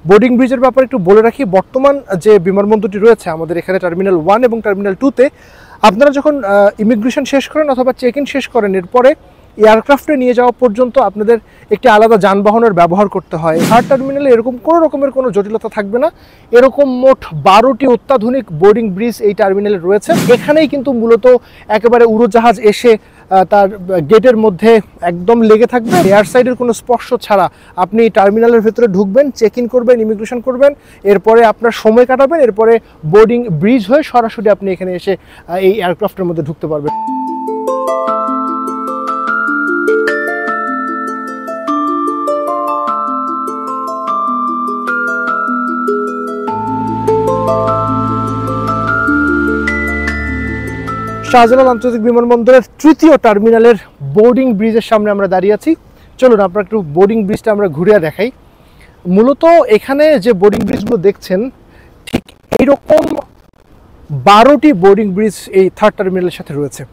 Boarding ব্রিজের ব্যাপারে একটু বলে রাখি, বর্তমান যে বিমানবন্দরটি রয়েছে আমাদের এখানে টার্মিনাল 1 এবং টার্মিনাল 2-তে আপনারা যখন ইমিগ্রেশন শেষ করেন অথবা চেক ইন শেষ করেন, এরপরে এয়ারক্রাফটে নিয়ে যাওয়া পর্যন্ত আপনাদের একটি আলাদা যানবাহনের ব্যবহার করতে হয়। থার্ড টার্মিনালে এরকম কোনো রকমের কোনো জটিলতা থাকবে না। এরকম মোট 12টি অত্যাধুনিক বোর্ডিং ব্রিজ এই টার্মিনালে রয়েছে। এখানেই কিন্তু মূলত একেবারে উড়োজাহাজ এসে তার গেটের মধ্যে একদম লেগে থাকবে। এয়ার সাইডের কোনো স্পর্শ ছাড়া আপনি টার্মিনালের ভেতরে ঢুকবেন, চেক ইন করবেন, ইমিগ্রেশন করবেন, এরপরে আপনার সময় কাটাবেন, এরপরে বোর্ডিং ব্রিজ হয়ে সরাসরি আপনি এখানে এসে এই এয়ারক্রাফটের মধ্যে ঢুকতে পারবেন। শাহজালাল আন্তর্জাতিক বিমানবন্দরের তৃতীয় টার্মিনালের বোর্ডিং ব্রিজের সামনে আমরা দাঁড়িয়ে আছি। চলুন আপনারা একটু বোর্ডিং ব্রিজটা আমরা ঘুরে দেখাই। মূলত এখানে যে বোর্ডিং ব্রিজগুলো দেখছেন, ঠিক এইরকম 12টি বোর্ডিং ব্রিজ এই থার্ড টার্মিনালের সাথে রয়েছে।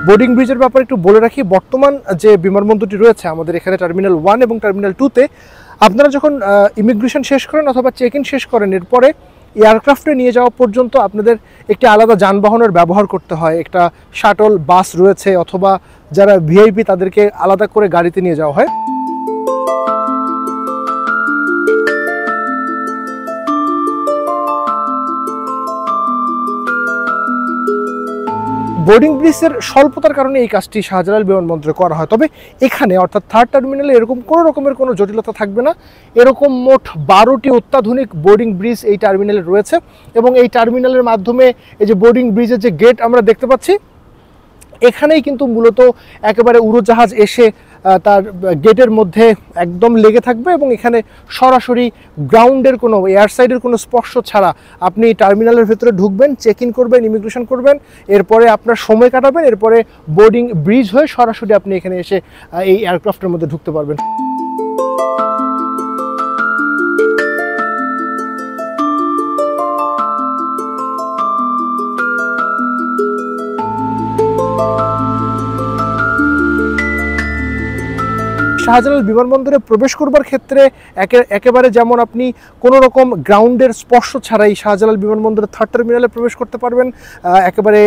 বোর্ডিং ব্রিজের ব্যাপারে একটু বলে রাখি, বর্তমান যে বিমানবন্দরটি রয়েছে আমাদের এখানে টার্মিনাল 1 এবং টার্মিনাল 2-তে আপনারা যখন ইমিগ্রেশন শেষ করেন অথবা চেক ইন শেষ করেন, এরপরে এয়ারক্রাফটে নিয়ে যাওয়া পর্যন্ত আপনাদের একটি আলাদা যানবাহনের ব্যবহার করতে হয়। একটা শাটল বাস রয়েছে, অথবা যারা ভিআইপি তাদেরকে আলাদা করে গাড়িতে নিয়ে যাওয়া হয়। বোর্ডিং ব্রিজের স্বল্পতার কারণে এই কাজটি শাহজালাল বিমানবন্দরে করা হয়। তবে এখানে অর্থাৎ থার্ড টার্মিনালে এরকম কোনো রকমের কোনো জটিলতা থাকবে না। এরকম মোট 12টি অত্যাধুনিক বোর্ডিং ব্রিজ এই টার্মিনালে রয়েছে এবং এই টার্মিনালের মাধ্যমে এই যে বোর্ডিং ব্রিজের যে গেট আমরা দেখতে পাচ্ছি, এখানেই কিন্তু মূলত একেবারে উড়োজাহাজ এসে তার গেটের মধ্যে একদম লেগে থাকবে এবং এখানে সরাসরি গ্রাউন্ডের কোনো এয়ার সাইডের কোনো স্পর্শ ছাড়া আপনি টার্মিনালের ভেতরে ঢুকবেন, চেক ইন করবেন, ইমিগ্রেশন করবেন, এরপরে আপনার সময় কাটাবেন, এরপরে বোর্ডিং ব্রিজ হয়ে সরাসরি আপনি এখানে এসে এই এয়ারক্রাফটের মধ্যে ঢুকতে পারবেন। শাহজালাল বিমানবন্দরে প্রবেশ করবার ক্ষেত্রে একেবারে যেমন আপনি কোনো রকম গ্রাউন্ডের স্পর্শ ছাড়াই শাহজালাল বিমানবন্দরের থার্ড টার্মিনালে প্রবেশ করতে পারবেন, একেবারে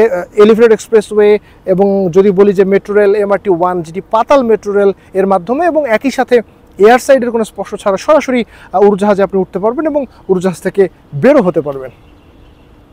এলিভেটেড এক্সপ্রেসওয়ে এবং যদি বলি যে মেট্রো রেল MRT-1 যেটি পাতাল মেট্রো রেল এর মাধ্যমে, এবং একই সাথে এয়ার সাইডের কোনো স্পর্শ ছাড়া সরাসরি উড়োজাহাজে আপনি উঠতে পারবেন এবং উড়োজাহাজ থেকে বেরো হতে পারবেন।